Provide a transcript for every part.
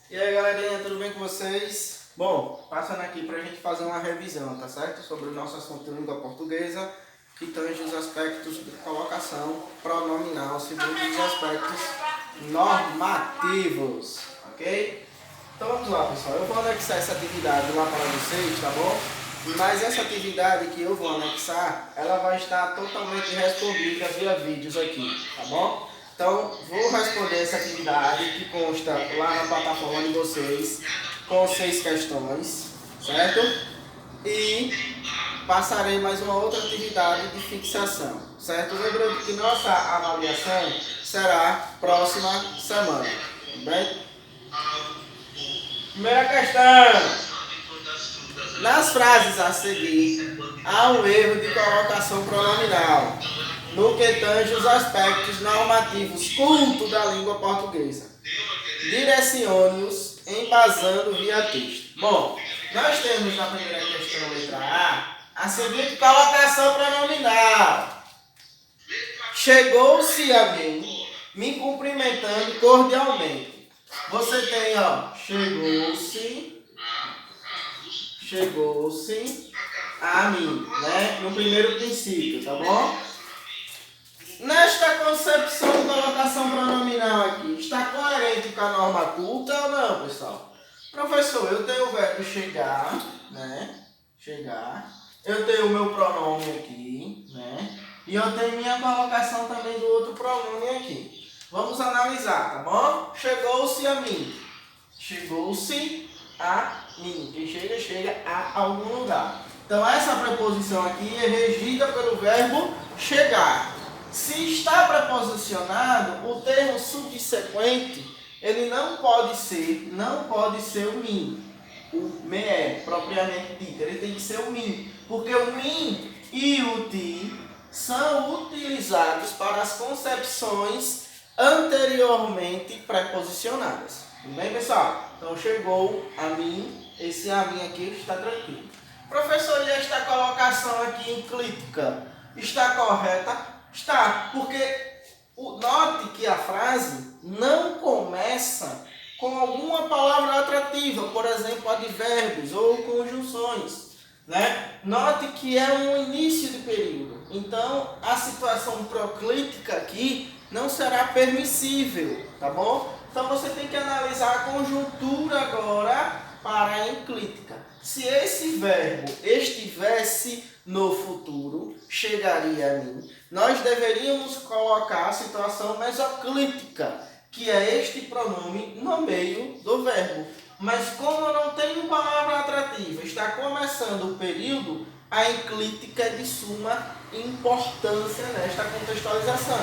E aí, galerinha, tudo bem com vocês? Bom, passando aqui pra gente fazer uma revisão, tá certo? Sobre o nosso assunto de língua portuguesa, que tange os aspectos de colocação pronominal, segundo os aspectos normativos, ok? Então vamos lá, pessoal. Eu vou anexar essa atividade lá para vocês, tá bom? Mas essa atividade que eu vou anexar, ela vai estar totalmente respondida via vídeos aqui, tá bom? Então, vou responder essa atividade que consta lá na plataforma de vocês, com 6 questões, certo? E passarei mais uma outra atividade de fixação, certo? Lembrando que nossa avaliação será próxima semana, tudo bem? Primeira questão. Nas frases a seguir, há um erro de colocação pronominal, no que tange os aspectos normativos cultos da língua portuguesa. Direcione-os embasando via texto. Bom, nós temos na primeira questão, letra A seguinte colocação pronominal. Chegou-se a mim, me cumprimentando cordialmente. Você tem, ó, chegou-se a mim, né? No primeiro princípio, tá bom? Nesta concepção de colocação pronominal aqui, está coerente com a norma culta ou não, pessoal? Professor, eu tenho o verbo chegar, né? Chegar. Eu tenho o meu pronome aqui, né? E eu tenho minha colocação também do outro pronome aqui. Vamos analisar, tá bom? Chegou-se a mim. Chegou-se a mim. Quem chega, chega a algum lugar. Então, essa preposição aqui é regida pelo verbo chegar. Se está preposicionado, o termo subsequente, ele não pode ser o mim, o me, propriamente dito. Ele tem que ser o mim, porque o mim e o ti são utilizados para as concepções anteriormente preposicionadas. Tudo bem, pessoal? Então, chegou a mim, esse a mim aqui está tranquilo. Professor, e esta colocação aqui enclítica está correta? Está, porque note que a frase não começa com alguma palavra atrativa, por exemplo, advérbios ou conjunções, né? Note que é um início de período, então a situação proclítica aqui não será permissível, tá bom? Então você tem que analisar a conjuntura agora para a enclítica. Se esse verbo estivesse no futuro, chegaria a mim, nós deveríamos colocar a situação mesoclítica, que é este pronome no meio do verbo. Mas como não tem palavra atrativa, está começando o período, a enclítica é de suma importância nesta contextualização.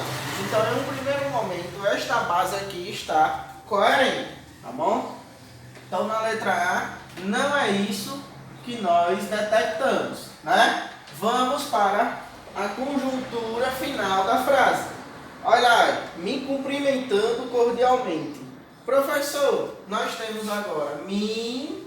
Então, em um primeiro momento, esta base aqui está coerente, tá bom? Então, na letra A, não é isso que nós detectamos, né? Vamos para a conjuntura final da frase. Olha aí, me cumprimentando cordialmente. Professor, nós temos agora me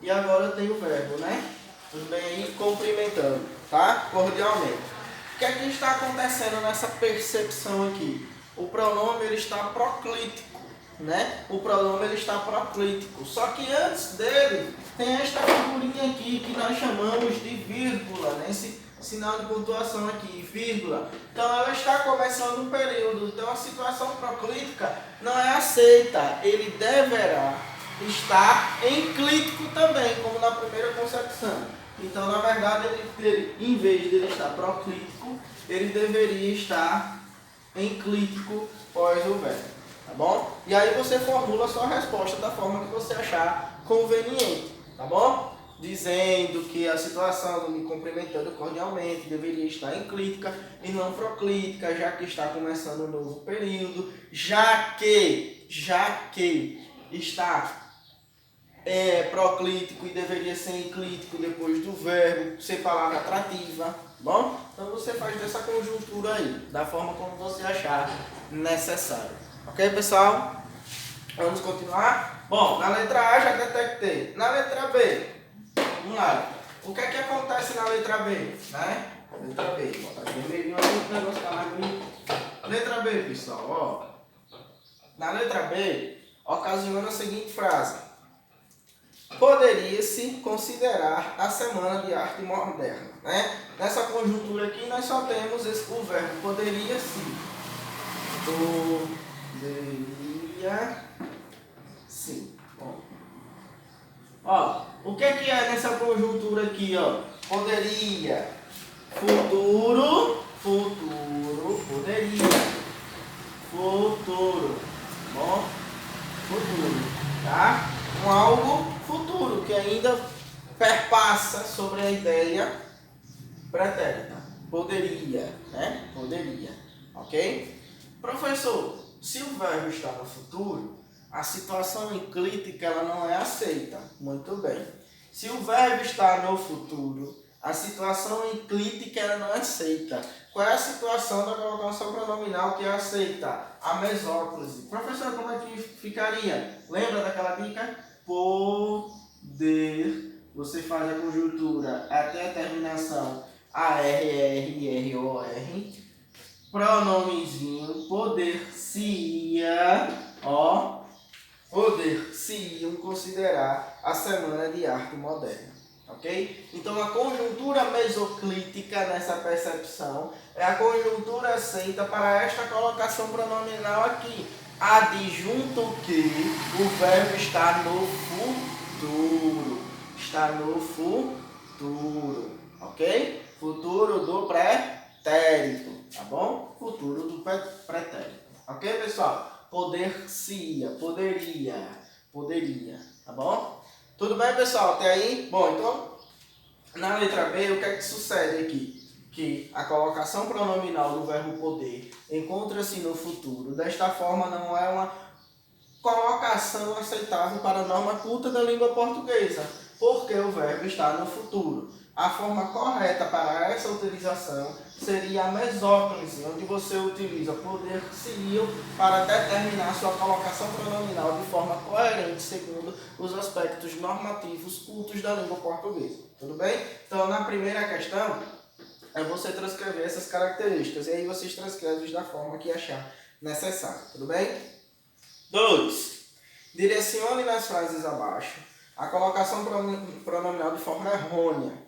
e agora eu tenho o verbo, né? Tudo bem aí? Cumprimentando, tá? Cordialmente. O que é que está acontecendo nessa percepção aqui? O pronome ele está proclítico, né? O pronome ele está proclítico. Só que antes dele tem esta figurinha aqui que nós chamamos de vírgula, né? Esse sinal de pontuação aqui, vírgula. Então ela está começando um período. Então a situação proclítica não é aceita. Ele deverá estar enclítico também, como na primeira concepção. Então, na verdade, ele, em vez de ele estar proclítico, ele deveria estar enclítico pós o verbo, tá bom? E aí você formula a sua resposta da forma que você achar conveniente, tá bom? Dizendo que a situação do me cumprimentando cordialmente deveria estar enclítica e não proclítica, já que está começando um novo período, já que está proclítico e deveria ser enclítico depois do verbo, sem palavra atrativa, bom? Então você faz dessa conjuntura aí, da forma como você achar necessário. Ok, pessoal? Vamos continuar? Bom, na letra A já detectei. Na letra B, vamos lá. O que é que acontece na letra B? Né? Letra B, vou botar aqui meio o negócio tá mais bonito. Letra B, pessoal, ó. Na letra B, ocasiona a seguinte frase: poderia-se considerar a Semana de Arte Moderna, né? Nessa conjuntura aqui nós só temos o verbo poderia-se. Poderia-se. Ó, o que é nessa conjuntura aqui, ó? Poderia, futuro, poderia, futuro, bom? Futuro, tá? Um algo futuro que ainda perpassa sobre a ideia pretérita. Poderia, né? Poderia, ok? Professor, se o verbo está no futuro, a situação enclítica ela não é aceita. Muito bem. Se o verbo está no futuro, a situação enclítica ela não é aceita. Qual é a situação da colocação pronominal que é aceita? A mesóclise. Professor, como é que ficaria? Lembra daquela dica? Poder. Você faz a conjuntura até a terminação ARRROR. Pronomezinho. Poder-se-ia. Ó. Poder-se-iam considerar a Semana de Arte Moderna. Ok? Então a conjuntura mesoclítica nessa percepção é a conjuntura aceita para esta colocação pronominal aqui. Adjunto que o verbo está no futuro. Está no futuro. Ok? Futuro do pretérito. Tá bom? Futuro do pretérito. Ok, pessoal? Poder-se-ia, poderia, tá bom? Tudo bem, pessoal? Até aí? Bom, então, na letra B, o que é que sucede aqui? Que a colocação pronominal do verbo poder encontra-se no futuro. Desta forma, não é uma colocação aceitável para a norma culta da língua portuguesa, porque o verbo está no futuro. A forma correta para essa utilização seria a mesóclise, onde você utiliza poder-se-iam para determinar sua colocação pronominal de forma coerente segundo os aspectos normativos cultos da língua portuguesa. Tudo bem? Então, na primeira questão, é você transcrever essas características, e aí vocês transcrevem da forma que achar necessário. Tudo bem? 2. Direcione nas frases abaixo a colocação pronominal de forma errônea.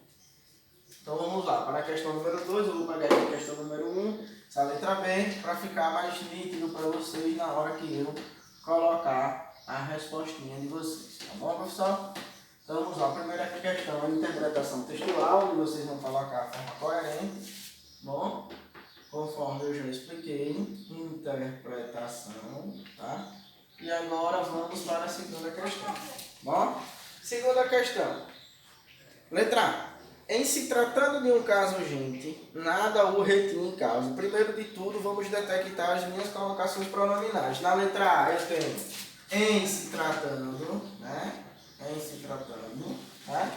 Então vamos lá, para a questão número 2, eu vou pegar aqui a questão número 1, essa letra B, para ficar mais nítido para vocês na hora que eu colocar a respostinha de vocês. Tá bom, professor? Então vamos lá, a primeira questão é a interpretação textual, onde vocês vão colocar a forma coerente. Bom, conforme eu já expliquei, interpretação, tá? E agora vamos para a segunda questão. Bom, segunda questão. Letra A. Em se tratando de um caso urgente, nada o retinha em causa. Primeiro de tudo, vamos detectar as minhas colocações pronominais. Na letra A, eu tenho em se tratando, né? Em se tratando, né?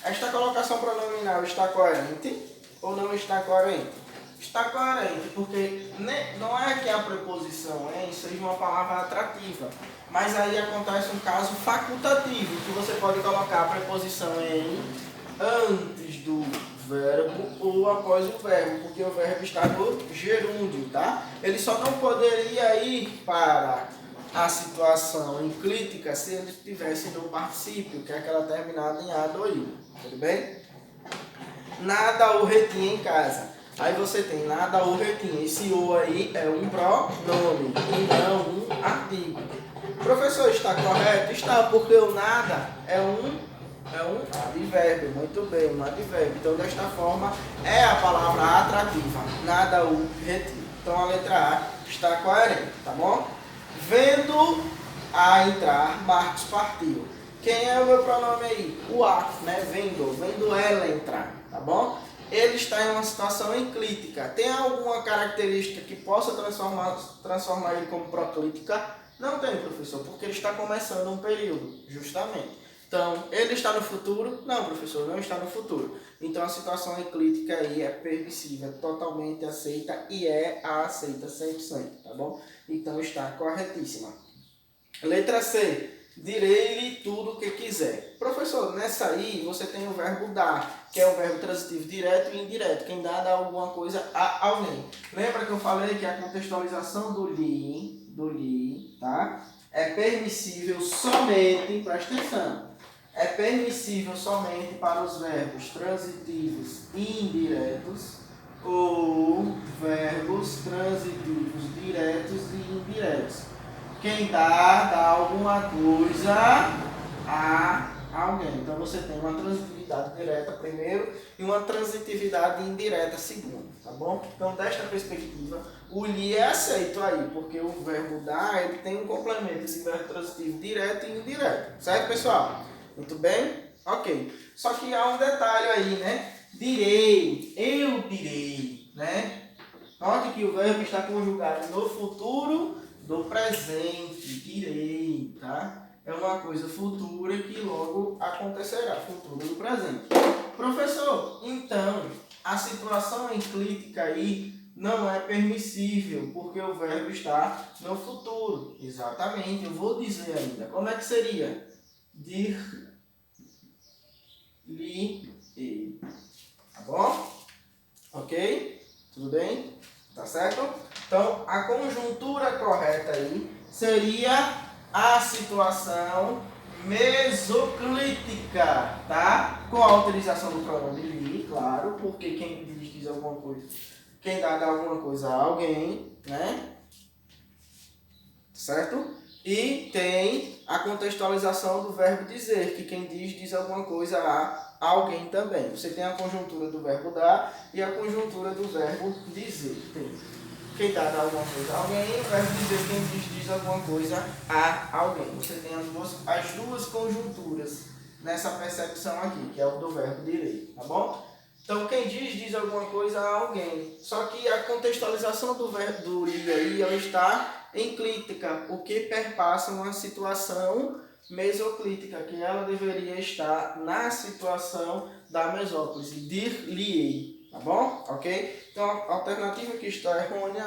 Esta colocação pronominal está coerente ou não está coerente? Está coerente, porque não é que a preposição em seja uma palavra atrativa, mas aí acontece um caso facultativo, que você pode colocar a preposição em antes do verbo ou após o verbo, porque o verbo está no gerúndio, tá? Ele só não poderia ir para a situação enclítica se ele estivesse no particípio, que é aquela terminada em A do I, tudo bem? Nada o retinha em casa. Aí você tem nada o retinha. Esse o aí é um pronome e não um artigo. Professor, está correto? Está, porque o nada é um advérbio. Muito bem, um advérbio. Então, desta forma, é a palavra atrativa. Nada o retinha. Então, a letra A está coerente, tá bom? Vendo a entrar, Marcos partiu. Quem é o meu pronome aí? O a, né? Vendo ela entrar, tá bom? Ele está em uma situação enclítica. Tem alguma característica que possa transformar ele como proclítica? Não tem, professor, porque ele está começando um período, justamente. Então, ele está no futuro? Não, professor, não está no futuro. Então, a situação enclítica aí é permissível, totalmente aceita e é aceita 100%, tá bom? Então, está corretíssima. Letra C. Direi-lhe tudo o que quiser. Professor, nessa aí você tem o verbo dar, que é o verbo transitivo direto e indireto. Quem dá alguma coisa a alguém. Lembra que eu falei que a contextualização do lhe, tá? é permissível somente, presta atenção, é permissível somente para os verbos transitivos indiretos ou verbos transitivos diretos e indiretos. Quem dá alguma coisa a alguém. Então você tem uma transitividade direta primeiro e uma transitividade indireta segundo, tá bom? Então desta perspectiva, o li é aceito aí, porque o verbo dar, ele tem um complemento, esse verbo transitivo direto e indireto, certo, pessoal? Muito bem? Ok. Só que há um detalhe aí, né? Direi, eu direi, né? Note que o verbo está conjugado no futuro do presente, direi, tá? É uma coisa futura que logo acontecerá, futuro do presente. Professor, então, a situação enclítica aí não é permissível, porque o verbo está no futuro. Exatamente, eu vou dizer ainda. Como é que seria? Dir, li, e. Tá bom? Ok? Tudo bem? Tá certo? Então, a conjuntura correta aí seria a situação mesoclítica, tá? Com a utilização do pronome li, claro, porque quem diz alguma coisa, quem dá alguma coisa a alguém, né? Certo? E tem a contextualização do verbo dizer, que quem diz alguma coisa a alguém também. Você tem a conjuntura do verbo dar e a conjuntura do verbo dizer. Tem. Quem dá alguma coisa a alguém, o verbo dizer quem diz alguma coisa a alguém. Você tem as duas conjunturas nessa percepção aqui, que é o do verbo dizer, tá bom? Então, quem diz alguma coisa a alguém. Só que a contextualização do verbo do li aí, ela está enclítica, o que perpassa uma situação mesoclítica, que ela deveria estar na situação da mesóclise, dir liei, tá bom? Ok? Então, a alternativa que está errônea